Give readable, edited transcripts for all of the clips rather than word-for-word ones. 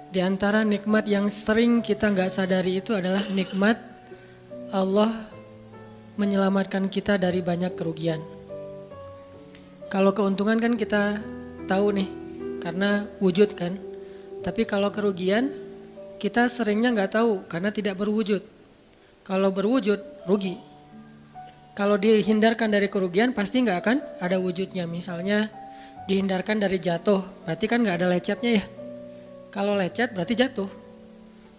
Di antara nikmat yang sering kita nggak sadari itu adalah nikmat Allah menyelamatkan kita dari banyak kerugian. Kalau keuntungan kan kita tahu nih, karena wujud kan. Tapi kalau kerugian, kita seringnya nggak tahu karena tidak berwujud. Kalau berwujud, rugi. Kalau dihindarkan dari kerugian, pasti nggak akan ada wujudnya. Misalnya dihindarkan dari jatuh, berarti kan nggak ada lecetnya ya. Kalau lecet berarti jatuh.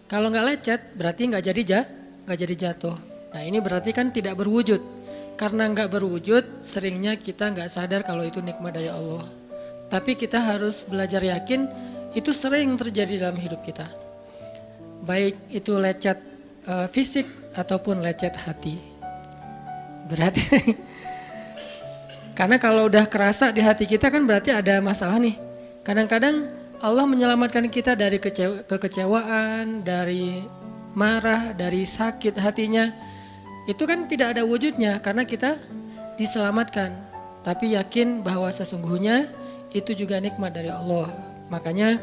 Kalau nggak lecet berarti nggak jadi jatuh. Nah ini berarti kan tidak berwujud. Karena nggak berwujud, seringnya kita nggak sadar kalau itu nikmat dari Allah. Tapi kita harus belajar yakin itu sering terjadi dalam hidup kita. Baik itu lecet fisik ataupun lecet hati. Berat. Karena kalau udah kerasa di hati kita kan berarti ada masalah nih. Kadang-kadang Allah menyelamatkan kita dari kekecewaan, dari marah, dari sakit hatinya. Itu kan tidak ada wujudnya karena kita diselamatkan. Tapi yakin bahwa sesungguhnya itu juga nikmat dari Allah. Makanya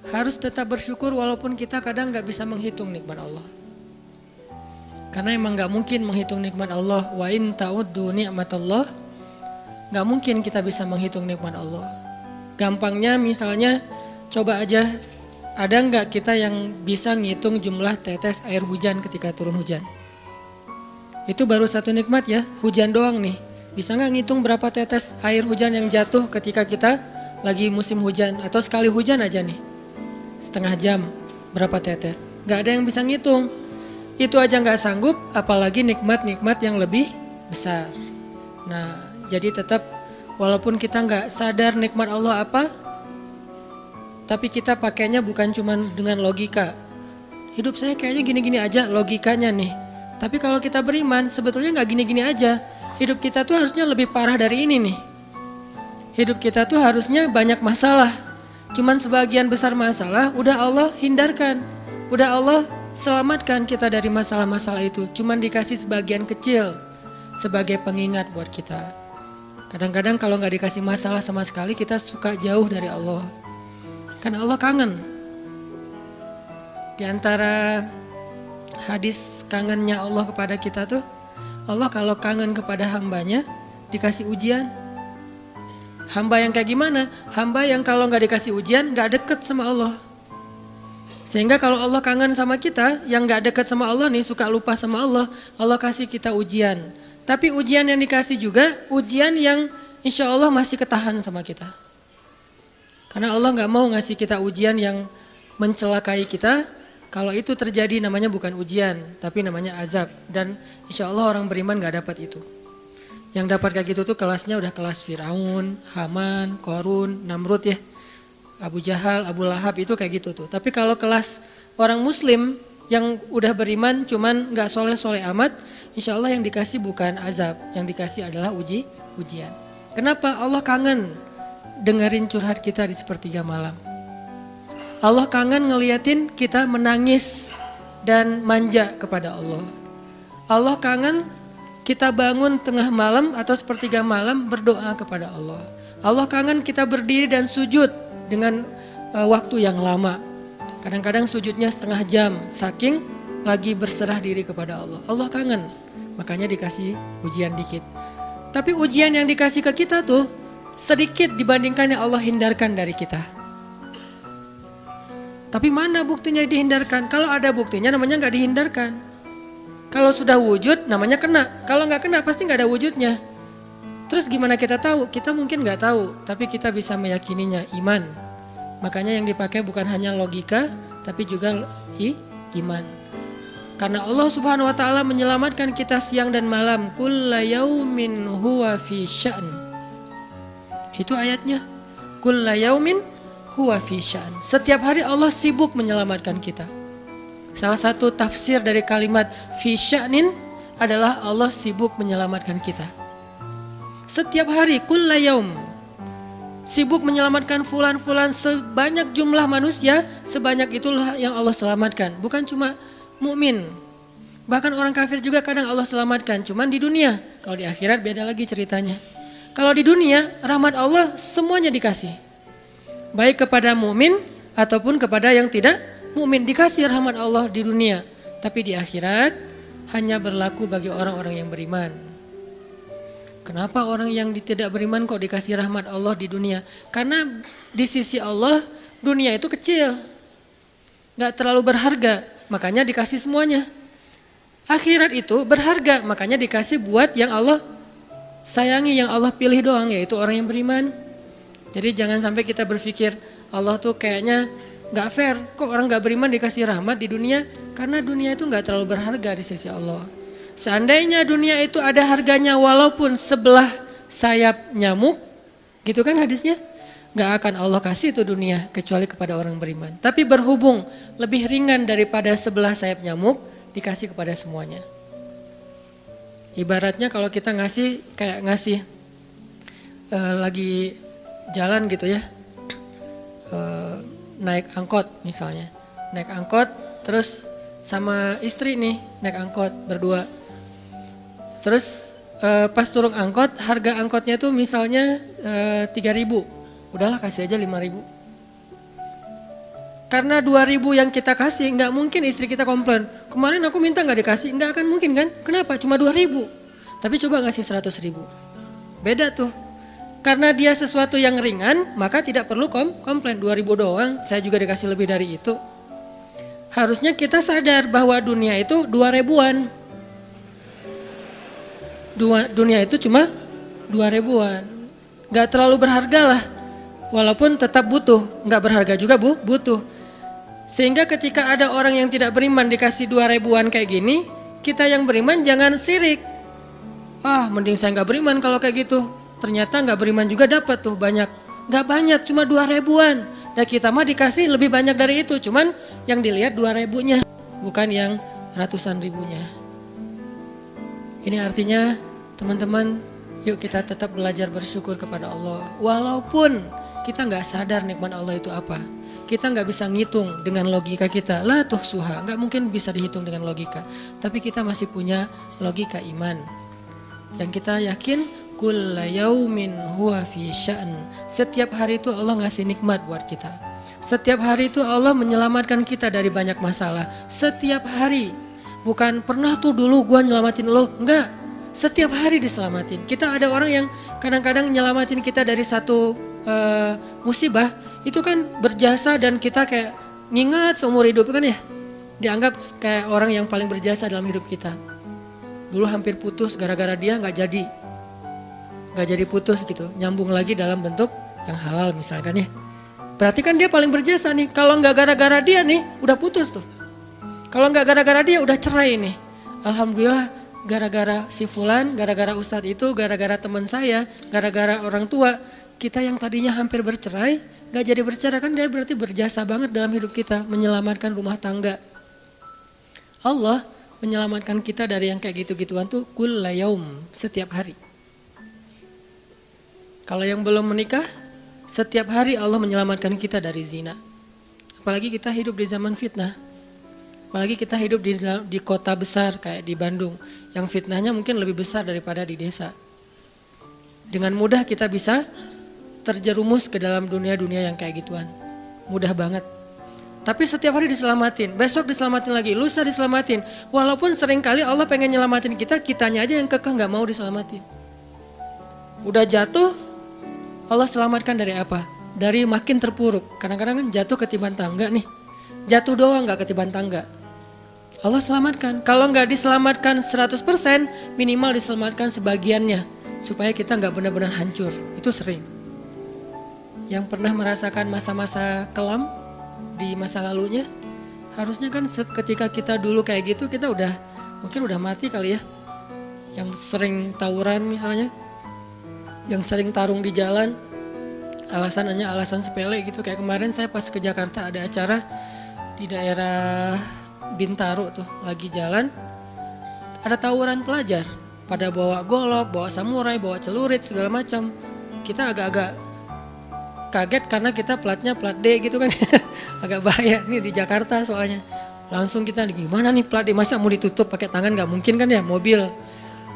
harus tetap bersyukur walaupun kita kadang gak bisa menghitung nikmat Allah. Karena emang gak mungkin menghitung nikmat Allah. Wa in ta'uddu ni'matallah. Gak mungkin kita bisa menghitung nikmat Allah. Gampangnya misalnya coba aja, ada nggak kita yang bisa ngitung jumlah tetes air hujan ketika turun hujan? Itu baru satu nikmat ya, hujan doang nih. Bisa nggak ngitung berapa tetes air hujan yang jatuh ketika kita lagi musim hujan? Atau sekali hujan aja nih, setengah jam berapa tetes? Nggak ada yang bisa ngitung. Itu aja nggak sanggup, apalagi nikmat-nikmat yang lebih besar. Nah jadi tetap walaupun kita nggak sadar nikmat Allah apa, tapi kita pakainya bukan cuma dengan logika. Hidup saya kayaknya gini-gini aja logikanya nih. Tapi kalau kita beriman sebetulnya nggak gini-gini aja. Hidup kita tuh harusnya lebih parah dari ini nih. Hidup kita tuh harusnya banyak masalah. Cuman sebagian besar masalah udah Allah hindarkan. Udah Allah selamatkan kita dari masalah-masalah itu. Cuman dikasih sebagian kecil sebagai pengingat buat kita. Kadang-kadang kalau nggak dikasih masalah sama sekali kita suka jauh dari Allah. Karena Allah kangen. Di antara hadis kangennya Allah kepada kita tuh, Allah kalau kangen kepada hambanya dikasih ujian. Hamba yang kayak gimana? Hamba yang kalau nggak dikasih ujian nggak deket sama Allah. Sehingga kalau Allah kangen sama kita, yang nggak deket sama Allah nih, suka lupa sama Allah, Allah kasih kita ujian. Tapi ujian yang dikasih juga ujian yang insya Allah masih ketahan sama kita. Karena Allah gak mau ngasih kita ujian yang mencelakai kita. Kalau itu terjadi namanya bukan ujian, tapi namanya azab. Dan insya Allah orang beriman gak dapat itu. Yang dapat kayak gitu tuh kelasnya udah kelas Firaun, Haman, Korun, Namrud ya. Abu Jahal, Abu Lahab itu kayak gitu tuh. Tapi kalau kelas orang muslim yang udah beriman cuman gak soleh-soleh amat, insya Allah yang dikasih bukan azab, yang dikasih adalah ujian. Kenapa? Allah kangen dengerin curhat kita di sepertiga malam. Allah kangen ngeliatin kita menangis dan manja kepada Allah. Allah kangen kita bangun tengah malam atau sepertiga malam berdoa kepada Allah. Allah kangen kita berdiri dan sujud dengan waktu yang lama. Kadang-kadang sujudnya setengah jam, saking lagi berserah diri kepada Allah. Allah kangen, makanya dikasih ujian dikit. Tapi ujian yang dikasih ke kita tuh sedikit dibandingkan yang Allah hindarkan dari kita. Tapi mana buktinya dihindarkan? Kalau ada buktinya namanya gak dihindarkan. Kalau sudah wujud namanya kena. Kalau gak kena pasti gak ada wujudnya. Terus gimana kita tahu? Kita mungkin gak tahu, tapi kita bisa meyakininya, iman. Makanya yang dipakai bukan hanya logika, tapi juga iman. Karena Allah Subhanahu wa taala menyelamatkan kita siang dan malam. Kulla yaumin huwa fi sya'n. Itu ayatnya. Kulla yaumin huwa fi sya'n. Setiap hari Allah sibuk menyelamatkan kita. Salah satu tafsir dari kalimat fi sya'nin adalah Allah sibuk menyelamatkan kita. Setiap hari kulla yaum. Sibuk menyelamatkan fulan-fulan, sebanyak jumlah manusia, sebanyak itulah yang Allah selamatkan. Bukan cuma mukmin, bahkan orang kafir juga kadang Allah selamatkan. Cuman di dunia, kalau di akhirat beda lagi ceritanya. Kalau di dunia, rahmat Allah semuanya dikasih. Baik kepada mukmin ataupun kepada yang tidak mukmin. Dikasih rahmat Allah di dunia, tapi di akhirat hanya berlaku bagi orang-orang yang beriman. Kenapa orang yang tidak beriman kok dikasih rahmat Allah di dunia? Karena di sisi Allah dunia itu kecil, gak terlalu berharga, makanya dikasih semuanya. Akhirat itu berharga, makanya dikasih buat yang Allah sayangi, yang Allah pilih doang, yaitu orang yang beriman. Jadi jangan sampai kita berpikir Allah tuh kayaknya gak fair, kok orang gak beriman dikasih rahmat di dunia? Karena dunia itu gak terlalu berharga di sisi Allah. Seandainya dunia itu ada harganya walaupun sebelah sayap nyamuk, gitu kan hadisnya, gak akan Allah kasih itu dunia kecuali kepada orang beriman. Tapi berhubung lebih ringan daripada sebelah sayap nyamuk, dikasih kepada semuanya. Ibaratnya kalau kita ngasih kayak ngasih lagi jalan gitu ya, naik angkot misalnya, naik angkot terus sama istri nih naik angkot berdua, terus pas turun angkot harga angkotnya tuh misalnya 3.000, udahlah kasih aja 5.000. Karena 2.000 yang kita kasih, nggak mungkin istri kita komplain. Kemarin aku minta nggak dikasih, nggak akan mungkin kan? Kenapa? Cuma 2.000. Tapi coba ngasih 100.000. Beda tuh. Karena dia sesuatu yang ringan, maka tidak perlu komplain. 2.000 doang, saya juga dikasih lebih dari itu. Harusnya kita sadar bahwa dunia itu 2.000-an. Dunia itu cuma 2.000-an. Nggak terlalu berharga lah. Walaupun tetap butuh, nggak berharga juga butuh. Sehingga ketika ada orang yang tidak beriman dikasih 2.000-an kayak gini, kita yang beriman jangan sirik. Mending saya nggak beriman kalau kayak gitu. Ternyata nggak beriman juga dapat tuh banyak. Nggak banyak, cuma 2.000-an. Dan kita mah dikasih lebih banyak dari itu. Cuman yang dilihat 2.000-nya, bukan yang ratusan ribunya. Ini artinya teman-teman, yuk kita tetap belajar bersyukur kepada Allah. Walaupun kita nggak sadar nikmat Allah itu apa. Kita nggak bisa ngitung dengan logika kita. La tuhsuha, nggak mungkin bisa dihitung dengan logika. Tapi kita masih punya logika iman. Yang kita yakin, kulla yaumin huwa fi sya'n. Setiap hari itu Allah ngasih nikmat buat kita. Setiap hari itu Allah menyelamatkan kita dari banyak masalah. Setiap hari. Bukan pernah tuh dulu gua nyelamatin lo, enggak. Setiap hari diselamatin. Kita ada orang yang kadang-kadang nyelamatin kita dari satu musibah. Itu kan berjasa dan kita kayak ngingat seumur hidup kan ya. Dianggap kayak orang yang paling berjasa dalam hidup kita. Dulu hampir putus gara-gara dia gak jadi putus gitu. Nyambung lagi dalam bentuk yang halal misalkan ya. Berarti kan dia paling berjasa nih. Kalau gak gara-gara dia nih udah putus tuh. Kalau gak gara-gara dia udah cerai nih. Alhamdulillah gara-gara si fulan, gara-gara ustadz itu, gara-gara teman saya, gara-gara orang tua. Kita yang tadinya hampir bercerai, gak jadi bercerai kan dia berarti berjasa banget dalam hidup kita. Menyelamatkan rumah tangga. Allah menyelamatkan kita dari yang kayak gitu-gituan tuh kulla yaum, setiap hari. Kalau yang belum menikah, setiap hari Allah menyelamatkan kita dari zina. Apalagi kita hidup di zaman fitnah. Apalagi kita hidup di kota besar kayak di Bandung. Yang fitnahnya mungkin lebih besar daripada di desa. Dengan mudah kita bisa terjerumus ke dalam dunia-dunia yang kayak gituan. Mudah banget. Tapi setiap hari diselamatin, besok diselamatin lagi, lusa diselamatin. Walaupun seringkali Allah pengen nyelamatin kita, kitanya aja yang kekeh gak mau diselamatin. Udah jatuh, Allah selamatkan dari apa? Dari makin terpuruk. Kadang-kadang kan jatuh ketiban tangga nih. Jatuh doang gak ketiban tangga. Allah selamatkan. Kalau gak diselamatkan 100%, minimal diselamatkan sebagiannya. Supaya kita gak benar-benar hancur. Itu sering. Yang pernah merasakan masa-masa kelam di masa lalunya, harusnya kan ketika kita dulu kayak gitu kita mungkin udah mati kali ya. Yang sering tawuran misalnya, yang sering tarung di jalan, alasannya alasan sepele gitu. Kayak kemarin saya pas ke Jakarta ada acara di daerah Bintaro tuh, lagi jalan, ada tawuran pelajar, pada bawa golok, bawa samurai, bawa celurit segala macam. Kita agak-agak kaget karena kita platnya plat D gitu kan. Agak bahaya nih di Jakarta soalnya. Langsung kita gimana nih plat D, masa mau ditutup pakai tangan, gak mungkin kan ya mobil.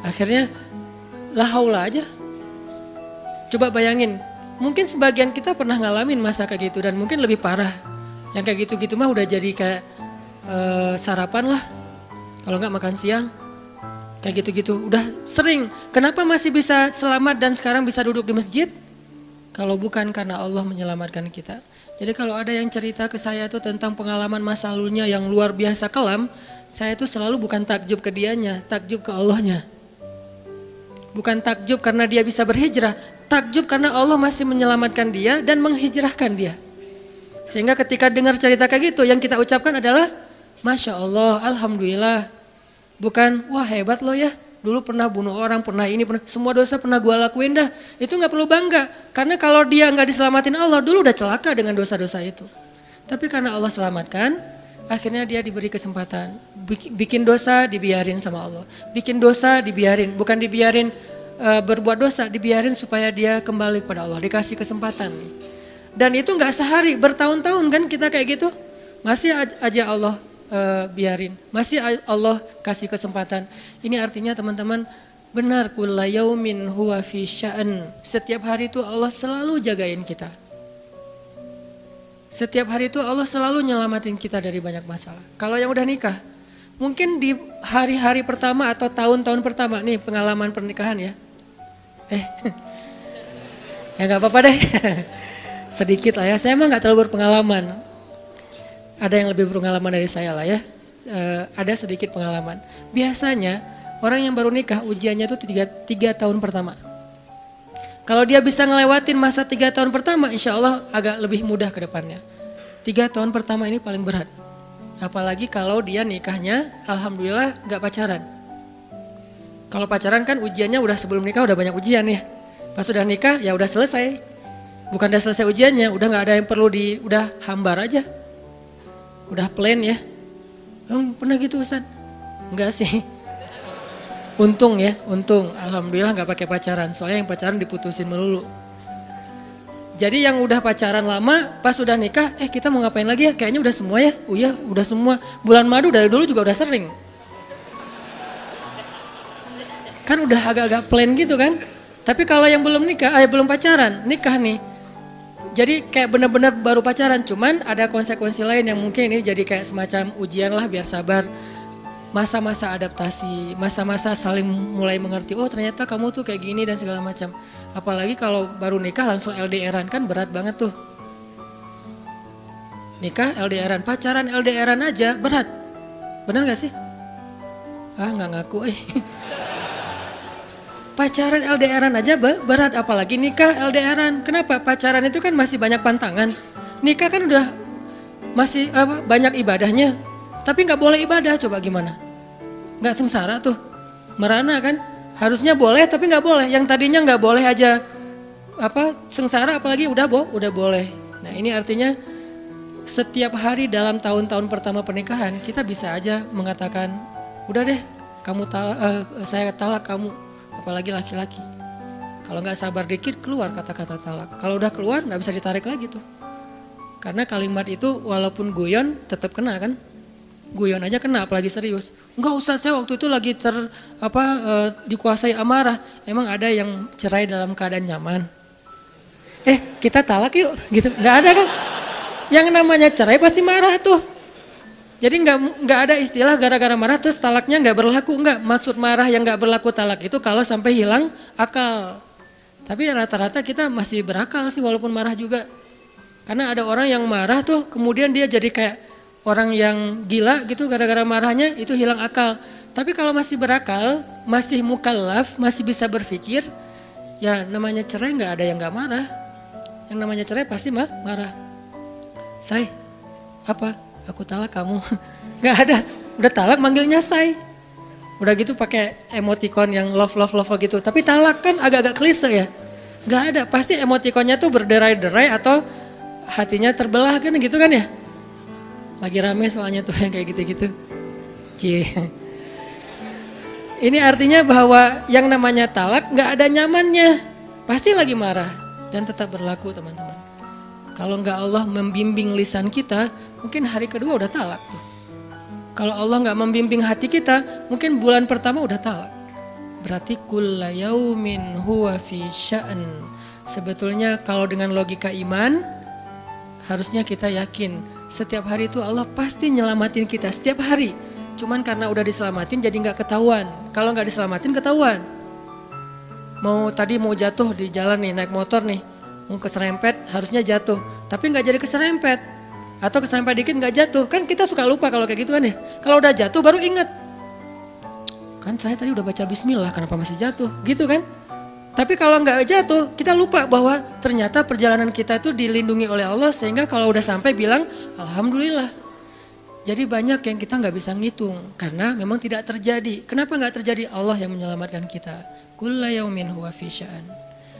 Akhirnya la haula aja. Coba bayangin, mungkin sebagian kita pernah ngalamin masa kayak gitu dan mungkin lebih parah. Yang kayak gitu-gitu mah udah jadi kayak sarapan lah. Kalau nggak makan siang. Kayak gitu-gitu. Udah sering. Kenapa masih bisa selamat dan sekarang bisa duduk di masjid? Kalau bukan karena Allah menyelamatkan kita. Jadi kalau ada yang cerita ke saya tuh tentang pengalaman masa lalunya yang luar biasa kelam, saya tuh selalu bukan takjub ke dianya, takjub ke Allahnya. Bukan takjub karena dia bisa berhijrah, takjub karena Allah masih menyelamatkan dia dan menghijrahkan dia. Sehingga ketika dengar cerita kayak gitu, yang kita ucapkan adalah Masya Allah, Alhamdulillah. Bukan, wah hebat lo ya, dulu pernah bunuh orang, pernah ini, pernah semua dosa pernah gue lakuin dah. Itu gak perlu bangga, karena kalau dia gak diselamatin Allah, dulu udah celaka dengan dosa-dosa itu. Tapi karena Allah selamatkan, akhirnya dia diberi kesempatan. Bikin dosa dibiarin sama Allah. Bikin dosa dibiarin, bukan dibiarin berbuat dosa, dibiarin supaya dia kembali kepada Allah. Dikasih kesempatan. Dan itu gak sehari, bertahun-tahun kan kita kayak gitu. Masih aja Allah biarin, masih Allah kasih kesempatan. Ini artinya teman-teman, benar kulla yaumin huwa fi sya'an. Setiap hari itu Allah selalu jagain kita. Setiap hari itu Allah selalu nyelamatin kita dari banyak masalah. Kalau yang udah nikah, mungkin di hari-hari pertama atau tahun-tahun pertama nih pengalaman pernikahan ya. Ya nggak apa-apa deh. Sedikit lah ya, saya emang nggak terlalu berpengalaman. Ada yang lebih berpengalaman dari saya lah ya. Ada sedikit pengalaman. Biasanya orang yang baru nikah ujiannya itu 3 tahun pertama. Kalau dia bisa ngelewatin masa 3 tahun pertama, insya Allah agak lebih mudah ke depannya. 3 tahun pertama ini paling berat. Apalagi kalau dia nikahnya, alhamdulillah gak pacaran. Kalau pacaran kan ujiannya udah sebelum nikah udah banyak ujian ya. Pas udah nikah ya udah selesai. Bukan udah selesai ujiannya, udah gak ada yang perlu udah hambar aja. Udah plain ya. Pernah gitu Ustaz? Enggak sih. Untung ya, untung. Alhamdulillah gak pakai pacaran. Soalnya yang pacaran diputusin melulu. Jadi yang udah pacaran lama, pas udah nikah, kita mau ngapain lagi ya? Kayaknya udah semua ya. Oh iya, udah semua. Bulan madu dari dulu juga udah sering. Kan udah agak-agak plain gitu kan. Tapi kalau yang belum nikah, belum pacaran, nikah nih. Jadi kayak benar-benar baru pacaran, cuman ada konsekuensi lain yang mungkin ini jadi kayak semacam ujian lah biar sabar. Masa-masa adaptasi, masa-masa saling mulai mengerti, oh ternyata kamu tuh kayak gini dan segala macam. Apalagi kalau baru nikah langsung LDRan kan berat banget tuh. Nikah LDRan, pacaran LDRan aja berat. Bener gak sih? Nggak ngaku Pacaran LDRan aja berat, apalagi nikah LDRan. Kenapa? Pacaran itu kan masih banyak pantangan. Nikah kan udah masih banyak ibadahnya. Tapi nggak boleh ibadah, coba gimana? Nggak sengsara tuh, merana kan? Harusnya boleh tapi nggak boleh. Yang tadinya nggak boleh aja sengsara, apalagi udah boleh. Nah ini artinya setiap hari dalam tahun-tahun pertama pernikahan kita bisa aja mengatakan, udah deh, saya talak kamu. Apalagi laki-laki. Kalau nggak sabar dikit keluar kata-kata talak. Kalau udah keluar nggak bisa ditarik lagi tuh. Karena kalimat itu walaupun guyon tetap kena kan. Guyon aja kena apalagi serius. Enggak usah, saya waktu itu lagi dikuasai amarah. Emang ada yang cerai dalam keadaan nyaman? Kita talak yuk gitu. Nggak ada kan. Yang namanya cerai pasti marah tuh. Jadi nggak ada istilah gara-gara marah terus talaknya nggak berlaku, nggak. Maksud marah yang nggak berlaku talak itu kalau sampai hilang akal. Tapi rata-rata kita masih berakal sih walaupun marah juga. Karena ada orang yang marah tuh kemudian dia jadi kayak orang yang gila gitu gara-gara marahnya itu hilang akal. Tapi kalau masih berakal, masih mukallaf, masih bisa berpikir, ya namanya cerai nggak ada yang nggak marah. Yang namanya cerai pasti marah. Apa? Aku talak kamu. Gak ada, udah talak manggilnya say. Udah gitu pakai emoticon yang love gitu. Tapi talak kan agak-agak klise ya. Gak ada, pasti emoticonnya tuh berderai-derai atau hatinya terbelah kan gitu kan ya. Lagi rame soalnya tuh yang kayak gitu-gitu. Ini artinya bahwa yang namanya talak gak ada nyamannya. Pasti lagi marah dan tetap berlaku teman-teman. Kalau enggak Allah membimbing lisan kita, mungkin hari kedua udah talak tuh. Kalau Allah enggak membimbing hati kita, mungkin bulan pertama udah talak. Berarti kulla yaumin huwa fi sya'an. Sebetulnya kalau dengan logika iman, harusnya kita yakin Setiap hari itu Allah pasti nyelamatin kita, setiap hari. Cuman karena udah diselamatin jadi nggak ketahuan. Kalau nggak diselamatin ketahuan. Mau jatuh di jalan nih, naik motor nih, mau keserempet harusnya jatuh, tapi nggak jadi keserempet. Atau keserempet dikit nggak jatuh, kan kita suka lupa kalau kayak gitu kan ya. Kalau udah jatuh baru ingat. Kan saya tadi udah baca bismillah, kenapa masih jatuh? Gitu kan? Tapi kalau nggak jatuh, kita lupa bahwa ternyata perjalanan kita itu dilindungi oleh Allah sehingga kalau udah sampai bilang alhamdulillah. Jadi banyak yang kita nggak bisa ngitung karena memang tidak terjadi. Kenapa nggak terjadi? Allah yang menyelamatkan kita. Kulla yaumin huwa fi sya'an.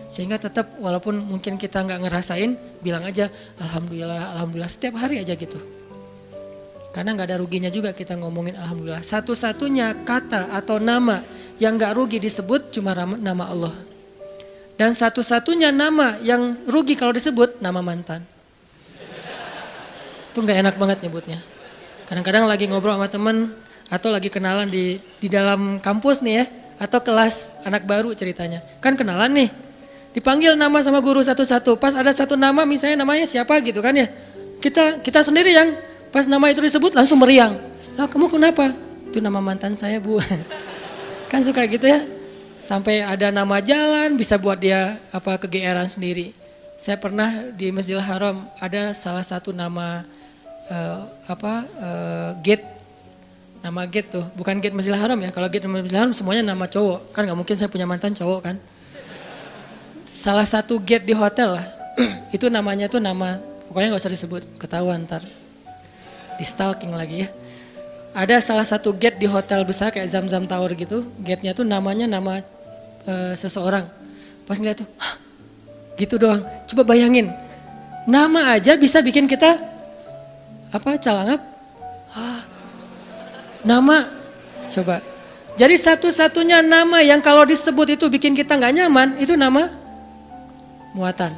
Sehingga tetap walaupun mungkin kita nggak ngerasain, bilang aja alhamdulillah, alhamdulillah setiap hari aja gitu. Karena nggak ada ruginya juga kita ngomongin alhamdulillah. Satu-satunya kata atau nama yang nggak rugi disebut cuma nama Allah. Dan satu-satunya nama yang rugi kalau disebut nama mantan. Itu nggak enak banget nyebutnya. Kadang-kadang lagi ngobrol sama temen atau lagi kenalan di dalam kampus nih ya, atau kelas anak baru ceritanya. Kan kenalan nih, dipanggil nama sama guru satu-satu. Pas ada satu nama misalnya namanya siapa gitu kan ya. Kita sendiri yang pas nama itu disebut langsung meriang. Lah kamu kenapa? Itu nama mantan saya bu. Kan suka gitu ya. Sampai ada nama jalan bisa buat dia kegeeran sendiri. Saya pernah di Masjidil Haram ada salah satu nama gate. Nama gate tuh, bukan gate Masjidil Haram ya. Kalau gate Masjidil Haram semuanya nama cowok. Kan gak mungkin saya punya mantan cowok kan. Salah satu gate di hotel lah. Itu namanya tuh nama, pokoknya gak usah disebut, ketahuan ntar. Di stalking lagi ya. Ada salah satu gate di hotel besar kayak Zamzam Tower gitu. Gate-nya tuh namanya nama seseorang. Pas ngeliat tuh, hah, gitu doang. Coba bayangin, nama aja bisa bikin kita calangap. Nama, coba. Jadi satu-satunya nama yang kalau disebut itu bikin kita nggak nyaman, itu nama muatan.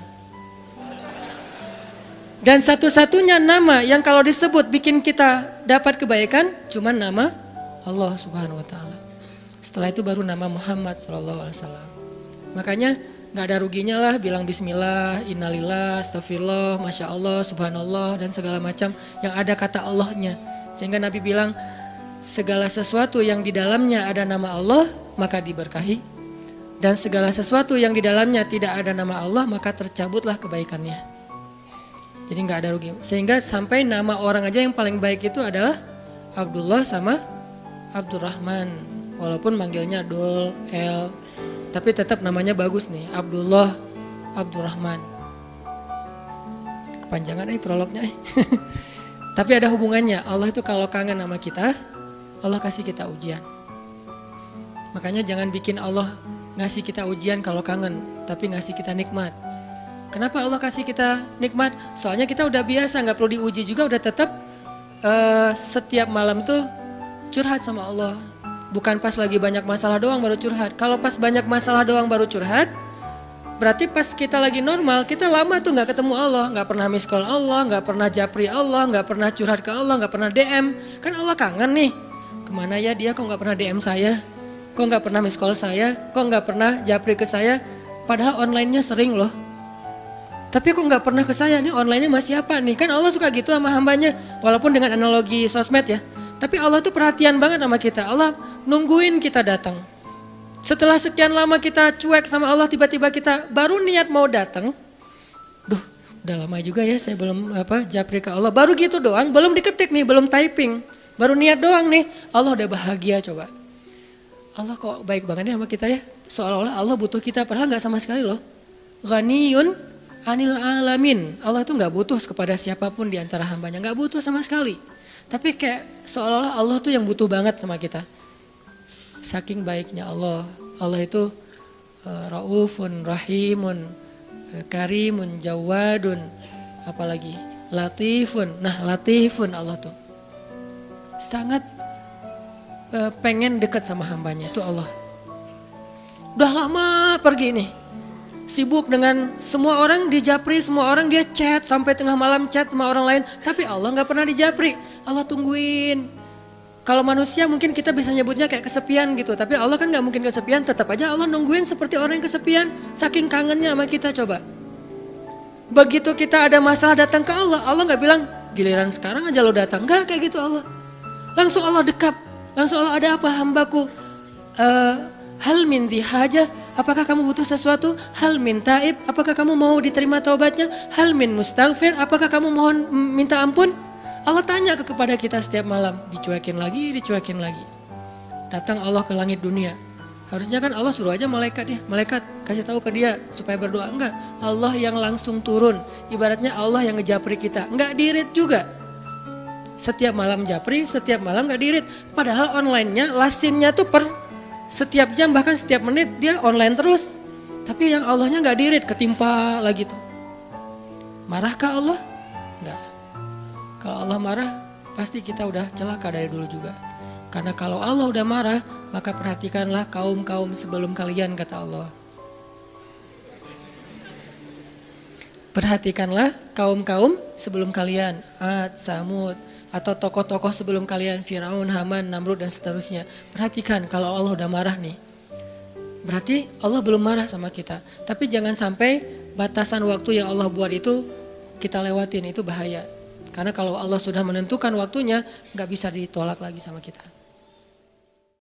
Dan satu-satunya nama yang kalau disebut bikin kita dapat kebaikan, cuma nama Allah Subhanahu Wa Taala. Setelah itu baru nama Muhammad Sallallahu Alaihi Wasallam. Makanya nggak ada ruginya lah bilang Bismillah, Innalillah, Astagfirullah, Masya Allah, Subhanallah dan segala macam yang ada kata Allahnya. Sehingga Nabi bilang segala sesuatu yang di dalamnya ada nama Allah maka diberkahi. Dan segala sesuatu yang di dalamnya tidak ada nama Allah maka tercabutlah kebaikannya. Jadi nggak ada rugi. Sehingga sampai nama orang aja yang paling baik itu adalah Abdullah sama Abdurrahman. Walaupun manggilnya Dul, El, tapi tetap namanya bagus nih. Abdullah, Abdurrahman. Kepanjangan prolognya. Tapi ada hubungannya. Allah itu kalau kangen sama kita, Allah kasih kita ujian. Makanya jangan bikin Allah ngasih kita ujian kalau kangen, tapi ngasih kita nikmat. Kenapa Allah kasih kita nikmat? Soalnya kita udah biasa, nggak perlu diuji juga, udah tetap setiap malam tuh curhat sama Allah. Bukan pas lagi banyak masalah doang baru curhat. Kalau pas banyak masalah doang baru curhat, berarti pas kita lagi normal, kita lama tuh nggak ketemu Allah, nggak pernah miss call Allah, nggak pernah japri Allah, nggak pernah curhat ke Allah, nggak pernah DM. Kan Allah kangen nih. Kemana ya dia? Kok nggak pernah DM saya? Kok nggak pernah miss call saya? Kok nggak pernah japri ke saya? Padahal online-nya sering loh. Tapi kok nggak pernah ke saya? Nih online-nya masih apa nih? Kan Allah suka gitu sama hambanya. Walaupun dengan analogi sosmed ya. Tapi Allah tuh perhatian banget sama kita. Allah nungguin kita datang. Setelah sekian lama kita cuek sama Allah, tiba-tiba kita baru niat mau datang. Duh, udah lama juga ya saya belum japri ke Allah. Baru gitu doang, belum diketik nih, belum typing. Baru niat doang nih, Allah udah bahagia coba. Allah kok baik banget ya sama kita ya. Seolah-olah Allah butuh kita, padahal gak sama sekali loh. Ghaniyun anil alamin. Allah tuh gak butuh kepada siapapun di antara hambanya, gak butuh sama sekali. Tapi kayak seolah-olah Allah tuh yang butuh banget sama kita. Saking baiknya Allah. Allah itu raufun, rahimun, karimun, jawadun, apalagi latifun. Nah latifun Allah tuh. Sangat pengen dekat sama hambanya, itu Allah. Udah lama pergi nih. Sibuk dengan semua orang dijapri, semua orang dia chat sampai tengah malam chat sama orang lain. Tapi Allah gak pernah dijapri, Allah tungguin. Kalau manusia mungkin kita bisa nyebutnya kayak kesepian gitu. Tapi Allah kan gak mungkin kesepian, tetap aja Allah nungguin seperti orang yang kesepian. Saking kangennya sama kita coba. Begitu kita ada masalah datang ke Allah, Allah gak bilang giliran sekarang aja lo datang. Enggak kayak gitu Allah. Langsung Allah dekap. Langsung Allah, ada apa hambaku? Hal min dhi hajah, apakah kamu butuh sesuatu? Hal min taib, apakah kamu mau diterima taubatnya? Hal min mustaghfir, apakah kamu mohon minta ampun? Allah tanya kepada kita setiap malam. Dicuekin lagi, dicuekin lagi. Datang Allah ke langit dunia. Harusnya kan Allah suruh aja malaikat ya. Malaikat kasih tahu ke dia supaya berdoa. Enggak, Allah yang langsung turun. Ibaratnya Allah yang ngejapri kita. Enggak dirit juga. Setiap malam japri, setiap malam enggak dirit. Padahal online-nya, lasinnya tuh per setiap jam bahkan setiap menit dia online terus. Tapi yang Allahnya enggak dirit, ketimpa lagi tuh. Marahkah Allah? Enggak. Kalau Allah marah, pasti kita udah celaka dari dulu juga. Karena kalau Allah udah marah, maka perhatikanlah kaum-kaum sebelum kalian, kata Allah. Perhatikanlah kaum-kaum sebelum kalian, Ad, Samud, atau tokoh-tokoh sebelum kalian, Firaun, Haman, Namrud, dan seterusnya. Perhatikan kalau Allah udah marah nih. Berarti Allah belum marah sama kita. Tapi jangan sampai batasan waktu yang Allah buat itu kita lewatin, itu bahaya. Karena kalau Allah sudah menentukan waktunya, nggak bisa ditolak lagi sama kita.